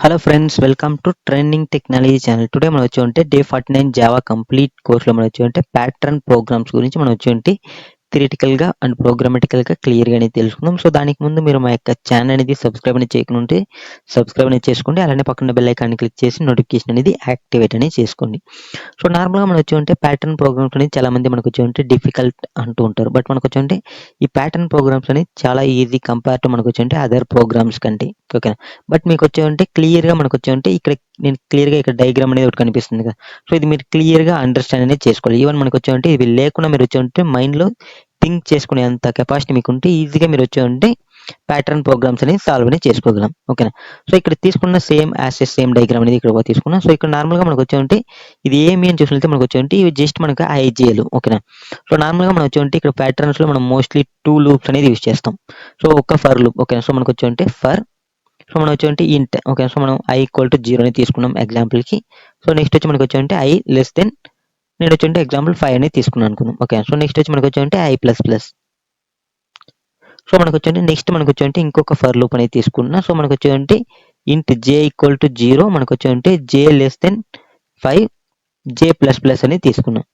Hello friends, welcome to trending technology channel. Today మనం వచ్చి ఉంటే డే 49 జావా కంప్లీట్ కోర్స్లో మనం వచ్చి ఉంటే ప్యాటర్న్ ప్రోగ్రామ్స్ గురించి మనం వచ్చి ఉంటే థియరిటికల్గా అండ్ ప్రోగ్రామటికల్గా క్లియర్గా అనేది తెలుసుకుందాం. సో దానికి ముందు మీరు మా యొక్క ఛానల్ అనేది సబ్స్క్రైబ్ అనేది చేయకుంటే సబ్స్క్రైబ్ అనేది చేసుకోండి. అలానే పక్కన బెల్ ఐకాన్ని క్లిక్ చేసి నోటిఫికేషన్ అనేది యాక్టివేట్ అనేది చేసుకోండి. సో నార్మల్గా మనం వచ్చి ఉంటే ప్యాటర్న్ ప్రోగ్రామ్స్ అనేది చాలా మంది మనకు వచ్చి ఉంటే డిఫికల్ట్ అంటూ ఉంటారు. బట్ మనకు వచ్చి ఉంటే ఈ ప్యాటర్న్ ప్రోగ్రామ్స్ అనేది చాలా ఈజీ కంపేర్ టు మనకు వచ్చి ఉంటే అదర్ ప్రోగ్రామ్స్ కంటే. ఓకేనా? బట్ మీకు వచ్చి ఉంటే క్లియర్గా మనకు వచ్చి ఉంటే ఇక్కడ నేను క్లియర్గా ఇక్కడ డయాగ్రామ్ అనేది ఒకటి కనిపిస్తుంది కదా. సో ఇది మీరు క్లియర్గా అండర్స్టాండ్ అనేది చేసుకోవాలి. ఈవెన్ మనకు వచ్చి ఉంటే ఇవి లేకుండా మీరు వచ్చి ఉంటే మైండ్లో థింక్ చేసుకునే అంత కెపాసిటీ మీకు ఉంటే ఈజీగా మీరు వచ్చి ఉంటే ప్యాటర్న్ ప్రోగ్రామ్స్ అనేది సాల్వ్ అనేది చేసుకోగలం. ఓకేనా? సో ఇక్కడ తీసుకున్న సేమ్ డయాగ్రామ్ అనేది ఇక్కడ తీసుకున్నాం. సో ఇక్కడ నార్మల్గా మనకు వచ్చి ఉంటే ఇది ఏమి అని చూసినట్లయితే మనకు వచ్చి ఉంటే ఇవి జస్ట్ మనకు ఐజేలు. ఓకేనా? సో నార్మల్గా మనం వచ్చి ఉంటే ఇక్కడ ప్యాటర్న్స్ లో మనం మోస్ట్లీ 2 లూప్స్ అనేది యూస్ చేస్తాం. సో ఒక ఫర్ లూప్. ఓకేనా? సో మనకు వచ్చి ఉంటే ఫర్, సో మనం వచ్చి ఉంటే ఇంట్. ఓకే, సో మనం i = 0 అని తీసుకున్నాం ఎగ్జాంపుల్ కి. సో నెక్స్ట్ వచ్చి మనకు వచ్చి ఉంటే i లెస్ దెన్ నేను వచ్చి ఉంటే ఎగ్జాంపుల్ 5 అనేది తీసుకున్నాను అనుకుందాం. ఓకే, సో నెక్స్ట్ వచ్చి మనకు వచ్చి ఉంటే i++. సో మనకు వచ్చి నెక్స్ట్ మనకు వచ్చి ఉంటే ఇంకొక ఫర్ లూప్ అనేది తీసుకున్నా. సో మనకు వచ్చి ఉంటే ఇంట్ j = 0 మనకు వచ్చి ఉంటే j లెస్ దెన్ 5 j++ అనేది తీసుకున్నాం.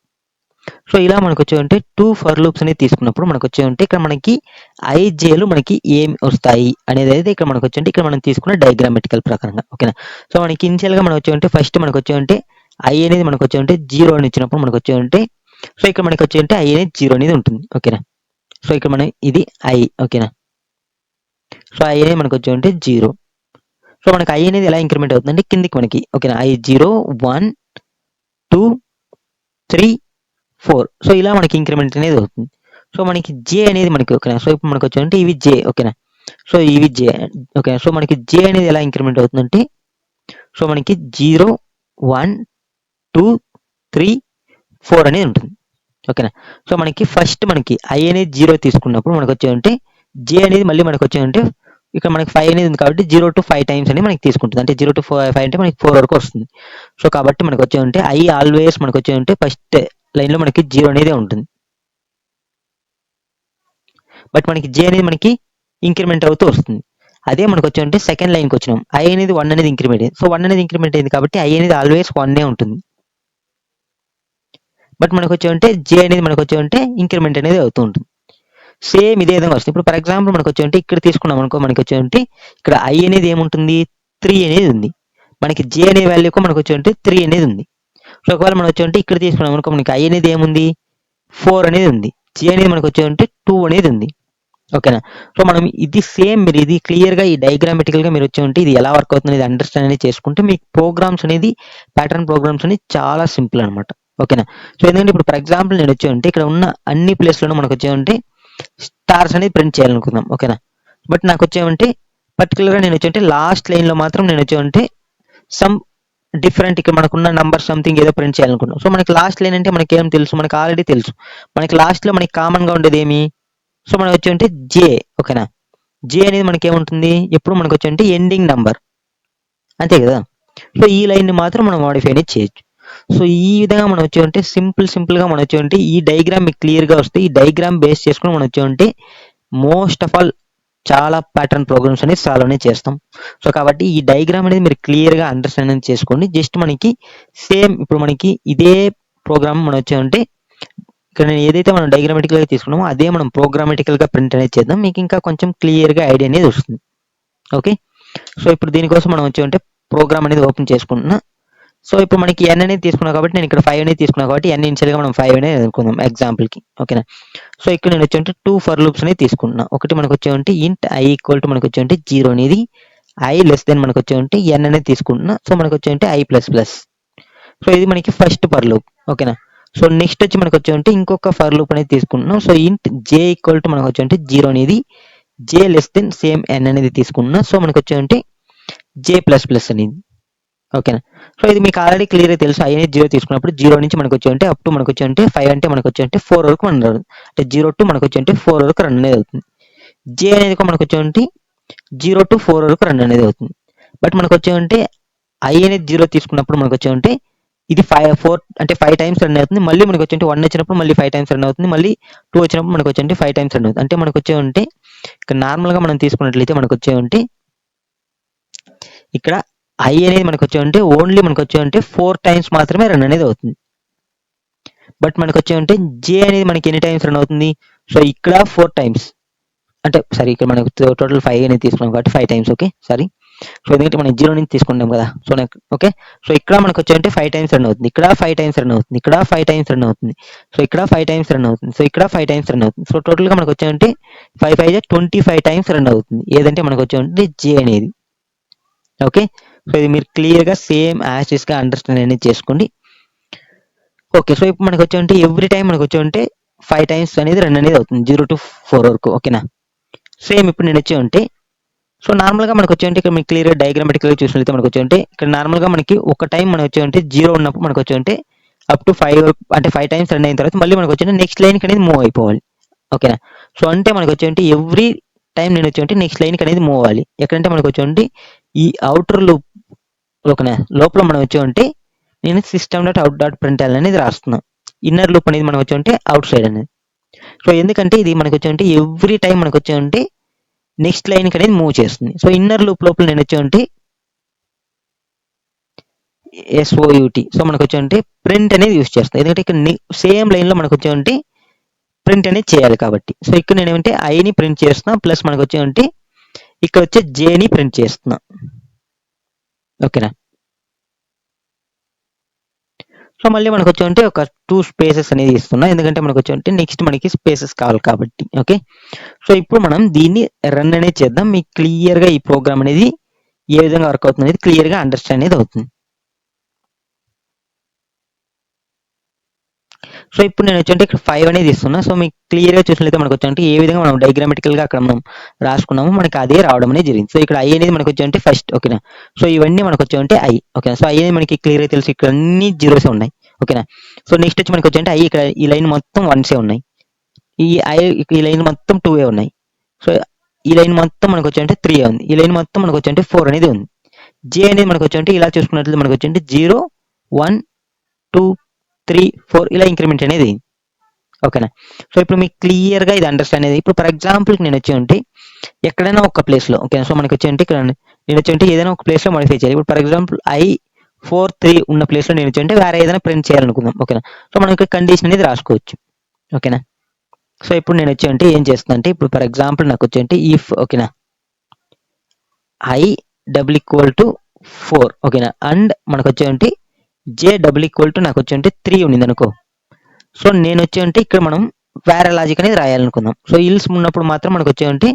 సో ఇలా మనకు వచ్చి ఉంటే 2 ఫర్ లూప్స్ అనేది తీసుకున్నప్పుడు మనకు వచ్చి ఉంటే ఇక్కడ మనకి ఐజేలు మనకి ఏం వస్తాయి అనేది అయితే ఇక్కడ మనకు వచ్చి ఉంటే ఇక్కడ మనం తీసుకున్న డయాగ్రామెటికల్ ప్రకారంగా. ఓకేనా? సో మనకి ఇనిషియల్ గా మనం వచ్చి ఉంటే ఫస్ట్ మనకు వచ్చి ఉంటే ఐ అనేది మనకు వచ్చి ఉంటే 0 అని ఇచ్చినప్పుడు మనకు వచ్చి ఉంటే సో ఇక్కడ మనకి వచ్చి ఉంటే ఐ అనేది 0 అనేది ఉంటుంది. ఓకేనా? సో ఇక్కడ మనం ఇది ఐ. ఓకేనా? సో ఐ అనేది మనకు వచ్చి ఉంటే 0. సో మనకి ఐ అనేది ఎలా ఇంక్రిమెంట్ అవుతుందంటే కిందికి మనకి. ఓకేనా? ఐ 0 1 2 3 4. సో ఇలా మనకి ఇంక్రిమెంట్ అనేది అవుతుంది. సో మనకి జే అనేది మనకి. ఓకేనా? సో ఇప్పుడు మనకు వచ్చి ఉంటే ఇవి జే. ఓకేనా? సో ఇవి జే. ఓకే, సో మనకి జే అనేది ఎలా ఇంక్రిమెంట్ అవుతుందంటే సో మనకి 0 1 2 3 4 అనేది ఉంటుంది. ఓకేనా? సో మనకి ఫస్ట్ మనకి ఐ అనేది 0 తీసుకున్నప్పుడు మనకు వచ్చి ఉంటే జే అనేది మళ్ళీ మనకు వచ్చి ఉంటే ఇక్కడ మనకి 5 అనేది ఉంది కాబట్టి 0 to 5 టైమ్స్ అని మనకి తీసుకుంటుంది. అంటే 0 to 5 అంటే మనకి 4 వరకు వస్తుంది. సో కాబట్టి మనకు వచ్చి ఉంటే ఐ ఆల్వేస్ మనకు వచ్చి ఉంటే ఫస్ట్ లైన్ లో మనకి 0 అనేది ఉంటుంది. బట్ మనకి జే అనేది మనకి ఇంక్రిమెంట్ అవుతూ వస్తుంది. అదే మనకు వచ్చి ఉంటే సెకండ్ లైన్కి వచ్చినాం. ఐ అనేది 1 అనేది ఇంక్రిమెంట్ అయింది. సో 1 అనేది ఇంక్రిమెంట్ అయింది కాబట్టి ఐ అనేది ఆల్వేస్ 1 ఉంటుంది. బట్ మనకు వచ్చి ఉంటే జే అనేది మనకు వచ్చి ఉంటే ఇంక్రిమెంట్ అనేది అవుతూ ఉంటుంది. సేమ్ ఇదే విధంగా వస్తుంది. ఇప్పుడు ఫర్ ఎగ్జాంపుల్ మనకు వచ్చి ఉంటే ఇక్కడ తీసుకున్నాం అనుకో, మనకి వచ్చి ఉంటే ఇక్కడ ఐ అనేది ఏముంటుంది 3 అనేది ఉంది. మనకి జే అనే వాల్యూకు మనకు వచ్చి ఉంటే 3 అనేది ఉంది. సో ఒకవేళ మనం వచ్చి ఉంటే ఇక్కడ తీసుకున్నాం అనుకో, మనకి ఐ అనేది ఏముంది 4 అనేది ఉంది. జే అనేది మనకు వచ్చి ఉంటే 2 అనేది ఉంది. ఓకేనా? సో మనం ఇది సేమ్ మీరు ఇది క్లియర్గా ఈ డయాగ్రామెటికల్గా మీరు వచ్చి ఉంటే ఇది ఎలా వర్క్ అవుతుంది అనేది అండర్స్టాండ్ అనేది చేసుకుంటే మీకు ప్రోగ్రామ్స్ అనేది ప్యాటర్న్ ప్రోగ్రామ్స్ అనేది చాలా సింపుల్ అనమాట. ఓకేనా? సో ఎందుకంటే ఇప్పుడు ఫర్ ఎగ్జాంపుల్ నేను వచ్చి ఉంటే ఇక్కడ ఉన్న అన్ని ప్లేస్లోనూ మనకు వచ్చి ఉంటే స్టార్స్ అనేది ప్రింట్ చేయాలనుకుందాం. ఓకేనా? బట్ నాకు వచ్చే ఉంటే పర్టికులర్గా నేను వచ్చి ఉంటే లాస్ట్ లైన్లో మాత్రం నేను వచ్చి ఉంటే సమ్ డిఫరెంట్ ఇక్కడ మనకున్న నంబర్ సంథింగ్ ఏదో ప్రింట్ చేయాలనుకున్నాం. సో మనకి లాస్ట్ లైన్ అంటే మనకి ఏం తెలుసు, మనకి ఆల్రెడీ తెలుసు. మనకి లాస్ట్లో మనకి కామన్గా ఉండేది ఏమి, సో మనకి వచ్చి ఉంటే జే. ఓకేనా? జే అనేది మనకి ఏముంటుంది ఎప్పుడు మనకు వచ్చి ఉంటే ఎండింగ్ నంబర్, అంతే కదా. సో ఈ లైన్ని మాత్రం మనం మాడిఫై అనేది చేయొచ్చు. సో ఈ విధంగా మనం వచ్చి ఉంటే సింపుల్గా మనం వచ్చి ఉంటే ఈ డయాగ్రామ్ మీకు క్లియర్గా వస్తే ఈ డయాగ్రామ్ బేస్ చేసుకుని మనం వచ్చి ఉంటే మోస్ట్ ఆఫ్ ఆల్ చాలా ప్యాటర్న్ ప్రోగ్రామ్స్ అనేది సాల్వ్ అనేది చేస్తాం. సో కాబట్టి ఈ డయాగ్రామ్ అనేది మీరు క్లియర్గా అండర్స్టాండింగ్ చేసుకోండి. జస్ట్ మనకి సేమ్ ఇప్పుడు మనకి ఇదే ప్రోగ్రామ్ మనం వచ్చి ఉంటే ఇక్కడ నేను ఏదైతే మనం డయాగ్రామెటికల్గా తీసుకున్నామో అదే మనం ప్రోగ్రామెటికల్గా ప్రింట్ అనేది చేద్దాం. మీకు ఇంకా కొంచెం క్లియర్గా ఐడియా అనేది వస్తుంది. ఓకే, సో ఇప్పుడు దీనికోసం మనం వచ్చి ఉంటే ప్రోగ్రామ్ అనేది ఓపెన్ చేసుకుంటున్నా. సో ఇప్పుడు మనకి ఎన్ అనేది తీసుకున్నాం కాబట్టి నేను ఇక్కడ 5 అనేది తీసుకున్నాను కాబట్టి ఎన్ ఇనిషియల్గా మనం 5 అనేది అనుకుందాం ఎగ్జాంపుల్కి. ఓకేనా? సో ఇక్కడ నేను వచ్చి ఉంటే 2 ఫర్ లూప్స్ అనేది తీసుకుంటున్నా. ఒకటి మనకు వచ్చి ఉంటే ఇంట్ ఐ = మనకు వచ్చి ఉంటే 0 అనేది ఐ లెస్ దెన్ మనకు వచ్చి ఉంటే ఎన్ అనేది తీసుకుంటున్నా. సో మనకు వచ్చి ఉంటే i++. సో ఇది మనకి ఫస్ట్ ఫర్ లూప్. ఓకేనా? సో నెక్స్ట్ వచ్చి మనకు వచ్చి ఉంటే ఇంకొక ఫర్ లూప్ అనేది తీసుకుంటున్నాం. సో ఇంట్ j = మనకు వచ్చి ఉంటే 0 అనేది j less than same n అనేది తీసుకుంటున్నా. సో మనకు వచ్చి ఉంటే j++ అనేది. ఓకేనా? సో ఇది మీకు ఆల్రెడీ క్లియర్గా తెలుసు. ఐ అనేది 0 తీసుకున్నప్పుడు 0 నుంచి మనకు వచ్చి ఉంటే అప్ టు మనకు వచ్చి ఉంటే 5 అంటే మనకు వచ్చి ఉంటే 4 వరకు రన్ అవుతుంది. అంటే 0 to మనకు వచ్చి ఉంటే 4 వరకు రన్ అనేది అవుతుంది. j అనేది మనకు వచ్చి ఉంటే 0 to 4 వరకు రన్ అనేది అవుతుంది. బట్ మనకు వచ్చి ఉంటే ఐ అనేది 0 తీసుకున్నప్పుడు మనకు వచ్చి ఉంటే ఇది 4 అంటే 5 టైమ్స్ రన్ అవుతుంది. మళ్ళీ మనకు వచ్చి 1 వచ్చినప్పుడు మళ్ళీ 5 టైమ్స్ రన్ అవుతుంది. మళ్ళీ 2 వచ్చినప్పుడు మనకు వచ్చి 5 టైమ్స్ రన్ అవుతుంది. అంటే మనకు వచ్చే ఉంటే ఇక్కడ నార్మల్గా మనం తీసుకున్నట్లయితే మనకు వచ్చే ఉంటే ఇక్కడ ఐ అనేది మనకు వచ్చేమంటే ఓన్లీ మనకు వచ్చేమంటే 4 టైమ్స్ మాత్రమే రన్ అనేది అవుతుంది. బట్ మనకు వచ్చేమంటే జే అనేది మనకి ఎన్ని టైమ్స్ రన్ అవుతుంది? సో ఇక్కడ 4 టైమ్స్, అంటే సారీ ఇక్కడ మనకు టోటల్ 5 అనేది తీసుకున్నాం కాబట్టి 5 టైమ్స్. Okay, sorry. సో ఎందుకంటే మనం 0 నుంచి తీసుకుంటాం కదా, సో ఓకే. సో ఇక్కడ మనకు వచ్చేంటే 5 టైమ్స్ రన్ అవుతుంది, ఇక్కడ 5 టైమ్స్ రన్ అవుతుంది, ఇక్కడ 5 టైమ్స్ రన్ అవుతుంది, సో ఇక్కడ 5 టైమ్స్ రన్ అవుతుంది, సో ఇక్కడ 5 టైమ్స్ రన్ అవుతుంది. సో టోటల్గా మనకు వచ్చేంటే 5 5 25 టైమ్స్ రన్ అవుతుంది. ఏదంటే మనకు వచ్చేంటే జే అనేది. ఓకే, సో ఇది మీరు క్లియర్గా సేమ్ యాసిస్గా అండర్స్టాండ్ అనేది చేసుకోండి. ఓకే, సో ఇప్పుడు మనకు వచ్చేంటే ఎవ్రీ టైం మనకు వచ్చేంటే 5 టైమ్స్ అనేది రన్ అనేది అవుతుంది 0 to 4 వరకు. ఓకేనా, సేమ్ ఇప్పుడు నేను వచ్చి సో నార్మల్గా మనకు వచ్చేంటే ఇక్కడ మీకు క్లియర్గా డయాగ్రామెటికల్గా చూసినట్లయితే మనకు వచ్చేంటే ఇక్కడ నార్మల్గా మనకి ఒక టైం మనం వచ్చేంటే 0 ఉన్నప్పుడు మనకు వచ్చేంటే అప్ టు 5 వరకు, అంటే 5 టైమ్స్ రన్ అయిన తర్వాత మళ్ళీ మనకు వచ్చేంటే నెక్స్ట్ లైన్కి అనేది మూవ్ అయిపోవాలి. ఓకేనా, సో అంటే మనకు వచ్చేంటే ఎవ్రీ టైం నేను వచ్చేంటే నెక్స్ట్ లైన్కి అనేది మూవ్ అవ్వాలి. ఎక్కడంటే మనకు వచ్చేంటే ఈ అవుటర్ లూప్ లోపల మనం వచ్చేంటే నేను system.out.println అనేది రాస్తున్నాను. ఇన్నర్ లూప్ అనేది మనం వచ్చేంటే అవుట్ సైడ్ అనేది. సో ఎందుకంటే ఇది మనకు వచ్చేంటే ఎవ్రీ టైం మనకు వచ్చేంటే నెక్స్ట్ లైన్కి అనేది మూవ్ చేస్తుంది. సో ఇన్నర్ లూప్ లోపల నేను వచ్చేంటే SOUT, సో మనకు వచ్చేంటే ప్రింట్ అనేది యూస్ చేస్తాను. ఎందుకంటే ఇక్కడ సేమ్ లైన్లో మనకు వచ్చేంటే ప్రింట్ అనేది చేయాలి కాబట్టి. సో ఇక్కడ నేను ఏమంటే ఐని ప్రింట్ చేస్తున్నా, ప్లస్ మనకు వచ్చేంటే ఇక్కడ వచ్చే జేని ప్రింట్ చేస్తున్నా. ఓకేనా, సో మళ్ళీ మనకు వచ్చేంటే ఒక 2 స్పేసెస్ అనేది ఇస్తున్నా, ఎందుకంటే మనకు వచ్చేంటే నెక్స్ట్ మనకి స్పేసెస్ కావాలి కాబట్టి. ఓకే, సో ఇప్పుడు మనం దీన్ని రన్ అనేది చేద్దాం. మీకు క్లియర్గా ఈ ప్రోగ్రామ్ అనేది ఏ విధంగా వర్క్ అవుతుంది అనేది క్లియర్గా అండర్స్టాండ్ అనేది అవుతుంది. సో ఇప్పుడు నేను వచ్చి ఇక్కడ 5 అనేది ఇస్తున్నా. సో మీకు క్లియర్గా చూసినట్లయితే మనకు వచ్చి ఏ విధంగా మనం డయాగ్రామెటికల్గా అక్కడ మనం రాసుకున్నాము మనకి అదే రావడం అనేది జరిగింది. సో ఇక్కడ ఐ అనేది మనకు వచ్చి ఫస్ట్. ఓకేనా, సో ఇవన్నీ మనకు వచ్చి ఐ. ఓకేనా, సో ఐ అనేది మనకి క్లియర్గా తెలుసు, ఇక్కడ అన్ని జీరోసే ఉన్నాయి. ఓకేనా, సో నెక్స్ట్ వచ్చి మనకు వచ్చి ఐ, ఇక్కడ ఈ లైన్ మొత్తం 1సే ఉన్నాయి, ఈ లైన్ మొత్తం 2ఏ ఉన్నాయి, సో ఈ లైన్ మొత్తం మనకు వచ్చి 3 ఉంది, ఈ లైన్ మొత్తం మనకు వచ్చి 4 అనేది ఉంది. జే అనేది మనకు వచ్చి ఇలా చూసుకున్నట్లయితే మనకు వచ్చి 0 1 2 3 4 ఇలా ఇంక్రిమెంట్ అనేది. ఓకేనా, సో ఇప్పుడు మీకు క్లియర్గా ఇది అండర్స్టాండ్ అనేది. ఇప్పుడు ఫర్ ఎగ్జాంపుల్కి నేను వచ్చి ఎక్కడైనా ఒక ప్లేస్లో, ఓకేనా, సో మనకి వచ్చి ఇక్కడ నేను వచ్చి ఏదైనా ఒక ప్లేస్లో మోడిఫై చేయాలి. ఇప్పుడు ఫర్ ఎగ్జాంపుల్ I43 ఉన్న ప్లేస్లో నేను వచ్చి వేరే ఏదైనా ప్రింట్ చేయాలనుకుందాం. ఓకేనా, సో మనం ఇక్కడ కండిషన్ అనేది రాసుకోవచ్చు. ఓకేనా, సో ఇప్పుడు నేను వచ్చి ఏం చేస్తున్నా అంటే ఇప్పుడు ఫర్ ఎగ్జాంపుల్ నాకు వచ్చి ఇఫ్, ఓకేనా, I = 4, ఓకేనా, అండ్ మనకు వచ్చి J = నాకు వచ్చి 3 ఉంది అనుకో. సో నేను వచ్చి ఇక్కడ మనం వేరే లాజిక్ అనేది రాయాలనుకుందాం. సో ఇల్స్ ఉన్నప్పుడు మాత్రం మనకు వచ్చి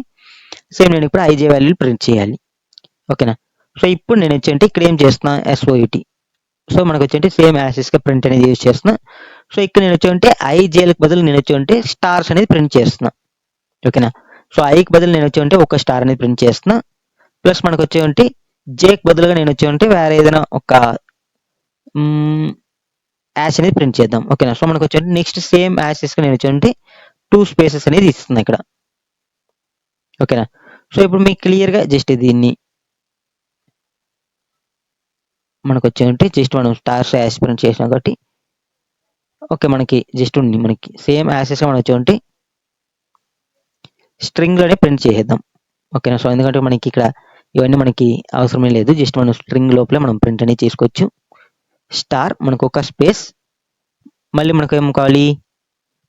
సేమ్ నేను ఇప్పుడు IJ వాల్యూలు ప్రింట్ చేయాలి. ఓకేనా, సో ఇప్పుడు నేను వచ్చి ఇక్కడ ఏం చేస్తున్నా SOUT, సో మనకు వచ్చి సేమ్ యాసిస్గా ప్రింట్ అనేది యూజ్ చేస్తున్నా. సో ఇక్కడ నేను వచ్చి IJలకు బదులు నేను వచ్చి స్టార్స్ అనేది ప్రింట్ చేస్తున్నా. ఓకేనా, సో ఐకి బదులు నేను వచ్చి ఒక స్టార్ అనేది ప్రింట్ చేస్తున్నా, ప్లస్ మనకు వచ్చి జేకి బదులుగా నేను వచ్చి వేరే ఏదైనా ఒక యాష్ అనేది ప్రింట్ చేద్దాం. ఓకేనా, సో మనకు వచ్చి నెక్స్ట్ సేమ్ యాషెస్గా నేను వచ్చి 2 స్పేసెస్ అనేది ఇస్తున్నా ఇక్కడ. ఓకేనా, సో ఇప్పుడు మీకు క్లియర్గా జస్ట్ దీన్ని మనకు వచ్చి జస్ట్ మనం స్టార్స్ యాష్ ప్రింట్ చేసినాం కాబట్టి ఓకే, మనకి జస్ట్ ఉంది మనకి సేమ్ యాషెస్గా మనం వచ్చి స్ట్రింగ్లోనే ప్రింట్ చేసేద్దాం. ఓకేనా, సో ఎందుకంటే మనకి ఇక్కడ ఇవన్నీ మనకి అవసరమే లేదు, జస్ట్ మనం స్ట్రింగ్ లోపలే మనం ప్రింట్ అనేది చేసుకోవచ్చు. స్టార్ మనకు ఒక స్పేస్, మళ్ళీ మనకు ఏం కావాలి,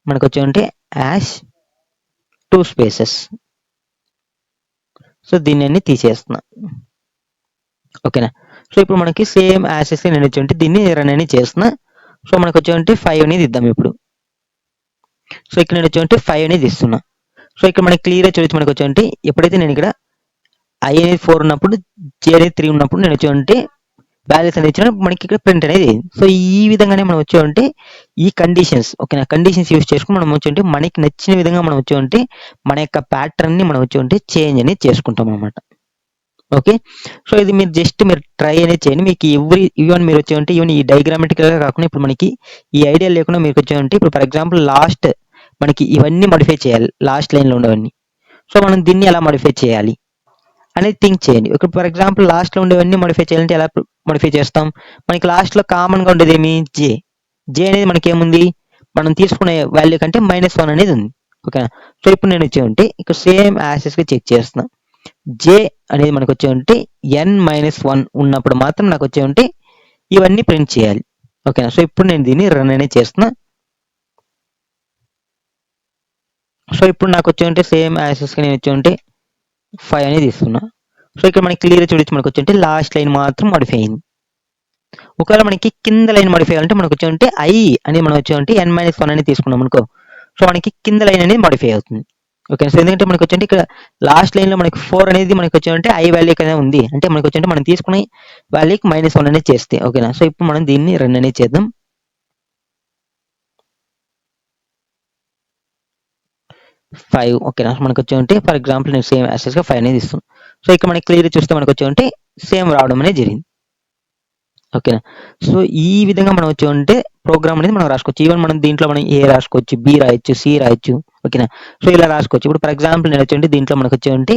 మనకు వచ్చి యాష్ 2 స్పేసెస్. సో దీన్ని తీసేస్తున్నా. ఓకేనా, సో ఇప్పుడు మనకి సేమ్ యాషెస్ నేను వచ్చి దీన్ని రన్ అనేది చేస్తున్నా. సో మనకు వచ్చి 5 అనేది ఇద్దాం ఇప్పుడు. సో ఇక్కడ నేను వచ్చి 5 అనేది ఇస్తున్నా. సో ఇక్కడ మనకి క్లియర్గా చూడొచ్చు, మనకు వచ్చి ఎప్పుడైతే నేను ఇక్కడ I అనేది 4 ఉన్నప్పుడు J అనేది 3 ఉన్నప్పుడు నేను వచ్చి వాల్యూస్ అనేది ఇచ్చిన మనకి ఇక్కడ ప్రింట్ అనేది. సో ఈ విధంగానే మనం వచ్చి ఈ కండిషన్స్, ఓకేనా, కండిషన్స్ యూస్ చేసుకుని మనం వచ్చి మనకి నచ్చిన విధంగా మనం వచ్చి మన యొక్క ప్యాటర్న్ని మనం వచ్చి చేంజ్ అనేది చేసుకుంటాం అనమాట. ఓకే, సో ఇది మీరు జస్ట్ మీరు ట్రై అనేది చేయండి. మీకు ఈవెన్ మీరు వచ్చి ఈవెన్ ఈ డయాగ్రామెటికల్గా కాకుండా ఇప్పుడు మనకి ఈ ఐడియా లేకుండా మీకు వచ్చి ఇప్పుడు ఫర్ ఎగ్జాంపుల్ లాస్ట్ మనకి ఇవన్నీ మోడిఫై చేయాలి, లాస్ట్ లైన్లో ఉండేవన్నీ. సో మనం దీన్ని ఎలా మోడిఫై చేయాలి అనేది థింక్ చేయండి. ఒక ఫర్ ఎగ్జాంపుల్ లాస్ట్లో ఉండేవన్నీ మోడిఫై చేయాలంటే ఎలా మోడిఫై చేస్తాం? మనకి లాస్ట్లో కామన్గా ఉండేది ఏమి? జే అనేది మనకి ఏముంది, మనం తీసుకునే వాల్యూ కంటే -1 అనేది ఉంది. ఓకేనా, సో ఇప్పుడు నేను వచ్చి ఇక్కడ సేమ్ యాసెస్గా చెక్ చేస్తున్నా. జే అనేది మనకు వచ్చేవంటే n-1 ఉన్నప్పుడు మాత్రం నాకు వచ్చేవంటే ఇవన్నీ ప్రింట్ చేయాలి. ఓకేనా. సో ఇప్పుడు నేను దీన్ని రన్ అనేది చేస్తున్నా. సో ఇప్పుడు నాకు వచ్చేవంటే సేమ్ యాసెస్గా నేను వచ్చేవంటే 5 అనేది ఇస్తున్నా. సో ఇక్కడ మనకి క్లియర్ చూడొచ్చు, మనకు వచ్చేవంటే లాస్ట్ లైన్ మాత్రం మాడిఫై అయింది. ఒకవేళ మనకి కింద లైన్ మాడిఫై అవ్వాలంటే మనకు వచ్చేవంటే ఐ అనేది మనం వచ్చేవంటే n-1 అనేది తీసుకున్నాం అనుకో, సో మనకి కింద లైన్ అనేది మాడిఫై అవుతుంది. ఓకే. సో ఎందుకంటే మనకు వచ్చేంటే ఇక్కడ లాస్ట్ లైన్ లో మనకి 4 అనేది మనకి వచ్చేంటే ఐ వాల్యూ కదా ఉంది, అంటే మనకు వచ్చేంటే మనం తీసుకునే వాల్యూకి -1 అనేది చేస్తే. ఓకేనా. సో ఇప్పుడు మనం దీన్ని రన్ అనేది చేద్దాం. ఫైవ్. ఓకేనా. మనకు వచ్చేంటే ఫర్ ఎగ్జాంపుల్ నేను సేమ్ యాక్సెస్ గా 5 అనేది ఇస్తాను. సో ఇక్కడ మనకి క్లియర్ చూస్తే మనకు వచ్చేంటే సేమ్ రావడం అనేది జరిగింది. ఓకేనా. సో ఈ విధంగా మనం వచ్చేంటే ప్రోగ్రామ్ అనేది మనం రాసుకోవచ్చు. ఈవెన్ మనం దీంట్లో మనం ఏ రాసుకోవచ్చు, బి రాయొచ్చు, సి రాయొచ్చు. ఓకేనా. సో ఇలా రాసుకోవచ్చు. ఇప్పుడు ఫర్ ఎగ్జాంపుల్ నేను వచ్చేంటే దీంట్లో మనకు వచ్చేంటే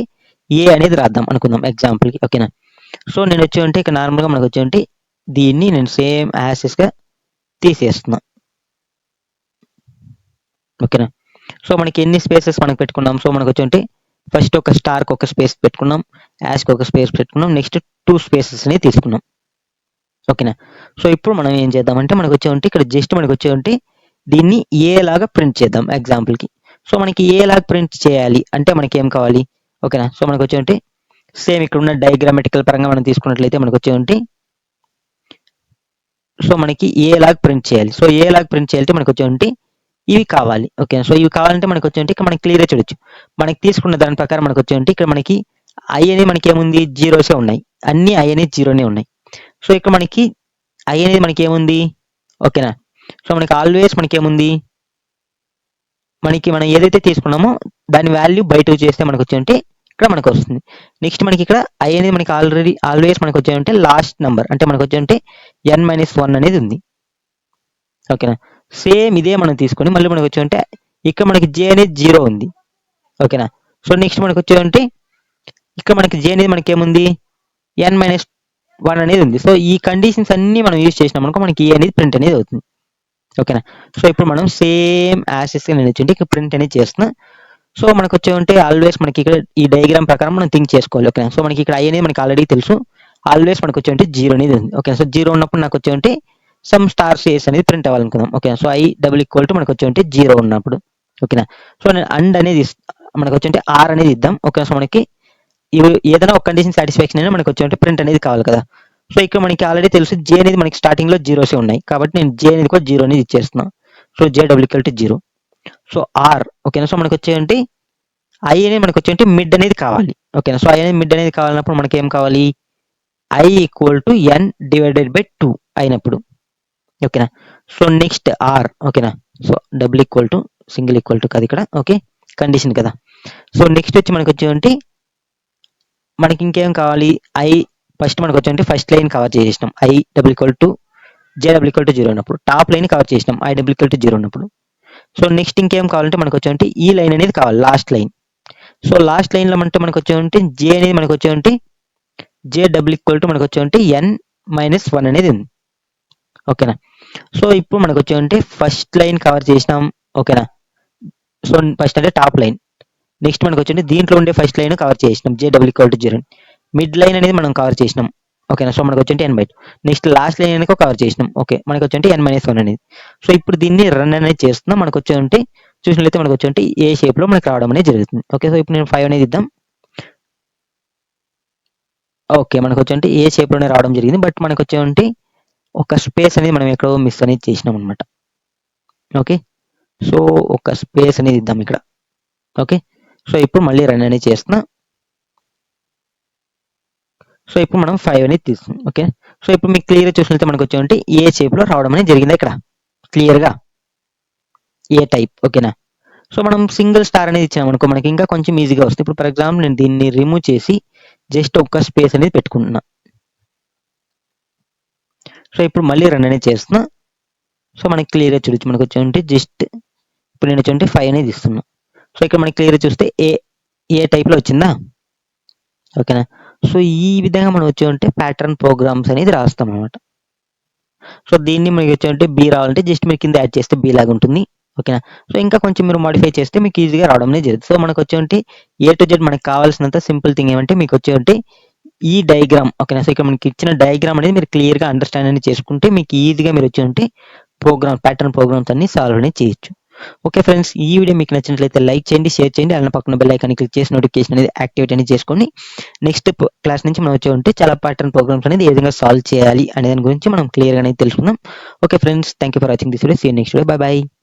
ఏ అనేది రాద్దాం అనుకుందాం ఎగ్జాంపుల్ కి. ఓకేనా. సో నేను వచ్చేంటే ఇక్కడ నార్మల్ గా మనకు వచ్చేంటే దీన్ని నేను సేమ్ యాసెస్ గా తీసేస్తున్నా. ఓకేనా. సో మనకి ఎన్ని స్పేసెస్ మనకు పెట్టుకున్నాం. సో మనకు వచ్చేంటే ఫస్ట్ ఒక స్టార్ కి ఒక స్పేస్ పెట్టుకున్నాం, యాష్ కి ఒక స్పేస్ పెట్టుకున్నాం, నెక్స్ట్ 2 స్పేసెస్ ని తీసుకున్నాం. ఓకేనా. సో ఇప్పుడు మనం ఏం చేద్దామంటే మనకు వచ్చేంటే ఇక్కడ జస్ట్ మనకు వచ్చేంటే దీన్ని ఏ లాగా ప్రింట్ చేద్దాం ఎగ్జాంపుల్ కి. సో మనకి ఏ లాగా ప్రింట్ చేయాలి అంటే మనకి ఏం కావాలి. ఓకేనా. సో మనకు వచ్చేంటే సేమ్ ఇక్కడ ఉన్న డయాగ్రామెటికల్ పరంగా మనం తీసుకున్నట్లయితే మనకు వచ్చేంటే సో మనకి ఏ లాగా ప్రింట్ చేయాలి. సో ఏ లాగా ప్రింట్ చేయాలంటే మనకు వచ్చేంటే ఇవి కావాలి. ఓకే. సో ఇవి కావాలంటే మనకు వచ్చేంటే ఇక్కడ మనకి క్లియర్ చూడొచ్చు, మనకి తీసుకున్న దాని ప్రకారం మనకు వచ్చేంటే ఇక్కడ మనకి ఐ అనేది మనకి ఏముంది, జీరోసే ఉన్నాయి, అన్ని ఐ అనేది జీరోనే ఉన్నాయి. సో ఇక్కడ మనకి ఐ అనేది మనకి ఏముంది. ఓకేనా. సో మనకి ఆల్వేస్ మనకి ఏముంది, మనకి మనం ఏదైతే తీసుకున్నామో దాని వాల్యూ బయట చేస్తే మనకు వచ్చేంటే ఇక్కడ మనకు వస్తుంది. నెక్స్ట్ మనకి ఇక్కడ ఐ అనేది మనకి ఆల్వేస్ మనకు వచ్చేంటే లాస్ట్ నెంబర్, అంటే మనకు వచ్చేంటే n-1 అనేది ఉంది. ఓకేనా. సేమ్ ఇదే మనం తీసుకొని మళ్ళీ మనకు వచ్చేంటే ఇక్కడ మనకి జే అనేది 0 ఉంది. ఓకేనా. సో నెక్స్ట్ మనకు వచ్చేంటే ఇక్కడ మనకి జే అనేది మనకి ఏముంది, n-1 అనేది ఉంది. సో ఈ కండిషన్స్ అన్ని మనం యూజ్ చేసినాం అనుకో మనకి ఏ అనేది ప్రింట్ అనేది అవుతుంది. ఓకేనా. సో ఇప్పుడు మనం సేమ్ యాసెస్ గా నేను వచ్చి ఇక్కడ ప్రింట్ అనేది చేస్తున్నా. సో మనకు వచ్చేంటే ఆల్వేస్ మనకి ఇక్కడ ఈ డయాగ్రామ్ ప్రకారం మనం థింక్ చేసుకోవాలి. ఓకేనా. సో మనకి ఇక్కడ ఐ అనేది మనకి ఆల్రెడీ తెలుసు, ఆల్వేస్ మనకు వచ్చేంటే 0 అనేది ఉంది. ఓకే. సో 0 ఉన్నప్పుడు నాకు వచ్చేంటే సమ్ స్టార్ సేస్ అనేది ప్రింట్ అవ్వాలనుకుందాం. Okay. So I double equal to మనకు వచ్చేంటే 0 ఉన్నప్పుడు. ఓకేనా. సో నేను అండ్ అనేది మనకు వచ్చేంటే ఆర్ అనేది ఇద్దాం. ఓకే. సో మనకి ఏదైనా ఒక కండిషన్ సాటిస్ఫాక్షన్ అయినా మనకు వచ్చేంటే ప్రింట్ అనేది కావాలి కదా. సో ఇక్కడ మనకి ఆల్రెడీ తెలుసు జే అనేది మనకి స్టార్టింగ్ లో జీరోసే ఉన్నాయి, కాబట్టి నేను జే అనేది కూడా 0 అనేది ఇచ్చేస్తున్నా. So J double equal to 0. So R. ఓకేనా. సో మనకు వచ్చేంటే ఐ అనేది మనకు వచ్చేంటే మిడ్ అనేది కావాలి. ఓకేనా. సో ఐ అనేది మిడ్ అనేది కావాలన్నప్పుడు మనకి ఏం కావాలి, I equal to n divided by 2 అయినప్పుడు. ఓకేనా. So next R. ఓకేనా. So double equal to single equal to కాదు ఇక్కడ. ఓకే. కండిషన్ కదా. సో నెక్స్ట్ వచ్చి మనకు వచ్చేంటే మనకి ఇంకేం కావాలి, ఐ ఫస్ట్ మనకు వచ్చేంటే ఫస్ట్ లైన్ కవర్ చేసేసినాం, I double equal to J double equal to 0 ఉన్నప్పుడు. టాప్ లైన్ కవర్ చేసినాం, ఐ డబుల్ ఈక్వల్ టు 0 ఉన్నప్పుడు. సో నెక్స్ట్ ఇంకేం కావాలంటే మనకు వచ్చేంటే ఈ లైన్ అనేది కావాలి, last line. So last line లో అంటే మనకు వచ్చేంటే జే అనేది మనకు వచ్చేంటే జే డబుల్ ఈక్వల్ టు మనకు వచ్చేంటే n-1 అనేది ఉంది. ఓకేనా. సో ఇప్పుడు మనకు వచ్చేంటే ఫస్ట్ లైన్ కవర్ చేసినాం. ఓకేనా. సో ఫస్ట్ అంటే టాప్ లైన్. నెక్స్ట్ మనకు వచ్చేంటే దీంట్లో ఉండే ఫస్ట్ లైన్ కవర్ చేసినాం, J double equal to 0. Mid line అనేది మనం కవర్ చేసినాం. ఓకేనా. సో మనకు వచ్చేంటే n/2. నెక్స్ట్ లాస్ట్ లైన్ అనేది కవర్ చేసినాం. ఓకే. మనకు వచ్చేంటే n-1 అనేది. సో ఇప్పుడు దీన్ని రన్ అనేది చేస్తున్నాం. మనకు వచ్చేంటే చూసినట్లయితే మనకు వచ్చేంటే ఏ షేప్ లో మనకు రావడం అనేది జరుగుతుంది. ఓకే. సో ఇప్పుడు నేను 5 అనేది ఇద్దాం. ఓకే. మనకు వచ్చేంటే ఏ షేప్ లోనే రావడం జరిగింది, బట్ మనకు వచ్చేంటే ఒక స్పేస్ అనేది మనం ఎక్కడో మిస్ అనేది చేసినాం అనమాట. ఓకే. సో ఒక స్పేస్ అనేది ఇద్దాం ఇక్కడ. ఓకే. సో ఇప్పుడు మళ్ళీ రన్ అనేది చేస్తున్నా. సో ఇప్పుడు మనం 5 అనేది తీస్తున్నాం. ఓకే. సో ఇప్పుడు మీకు క్లియర్ చూసినట్లయితే మనకు వచ్చేంటే ఏ షేప్ లో రావడం అనేది జరిగింది ఇక్కడ క్లియర్ గా, ఏ టైప్. ఓకేనా. సో మనం సింగిల్ స్టార్ అనేది ఇచ్చాం అనుకో మనకి ఇంకా కొంచెం ఈజీగా వస్తుంది. ఇప్పుడు ఫర్ ఎగ్జాంపుల్ నేను దీన్ని రిమూవ్ చేసి జస్ట్ ఒక స్పేస్ అనేది పెట్టుకుంటున్నా. సో ఇప్పుడు మళ్ళీ రన్ అనేది చేస్తున్నా. సో మనకి క్లియర్ గా చూడొచ్చు, మనకు వచ్చేంటే జస్ట్ ఇప్పుడు నేను వచ్చేంటే 5 అనేది ఇస్తున్నా. సో ఇక్కడ మనకి క్లియర్ చూస్తే ఏ టైప్ లో వచ్చిందా. ఓకేనా. సో ఈ విధంగా మనం వచ్చేంటే ప్యాటర్న్ ప్రోగ్రామ్స్ అనేది రాస్తాం అనమాట. సో దీన్ని మనకి వచ్చేంటే బి రావాలంటే జస్ట్ మీరు కింద యాడ్ చేస్తే బి లాగా ఉంటుంది. ఓకేనా. సో ఇంకా కొంచెం మీరు మోడిఫై చేస్తే మీకు ఈజీగా రావడం అనేది జరుగుతుంది. సో మనకు వచ్చేవంటి ఏ టు జెడ్ మనకు కావాల్సినంత సింపుల్ థింగ్ ఏమంటే మీకు వచ్చేవంటి ఈ డయాగ్రామ్, ఓకేనా. సో ఇక్కడ మనకి ఇచ్చిన డయాగ్రామ్ అనేది మీరు క్లియర్గా అండర్స్టాండ్ అనేది చేసుకుంటే మీకు ఈజీగా మీరు వచ్చేవంటి ప్యాటర్న్ ప్రోగ్రామ్స్ అన్ని సాల్వ్ అనేది చేయొచ్చు. ఓకే ఫ్రెండ్స్, ఈ వీడియో మీకు నచ్చినట్లయితే లైక్ చేయండి, షేర్ చేయండి, అలానే పక్కన బెల్ ఐకాన్ క్లిక్ చేసి నోటిఫికేషన్ అనేది యాక్టివేట్ అనేది చేసుకొని నెక్స్ట్ క్లాస్ నుంచి మనం వచ్చి చాలా ప్యాటర్న్ ప్రోగ్రామ్స్ అనేది ఏ విధంగా సాల్వ్ చేయాలి అనే దాని గురించి మనం క్లియర్గా అనేది తెలుసుకుందాం. Okay friends, thank you for watching this video. See you next video. Bye by.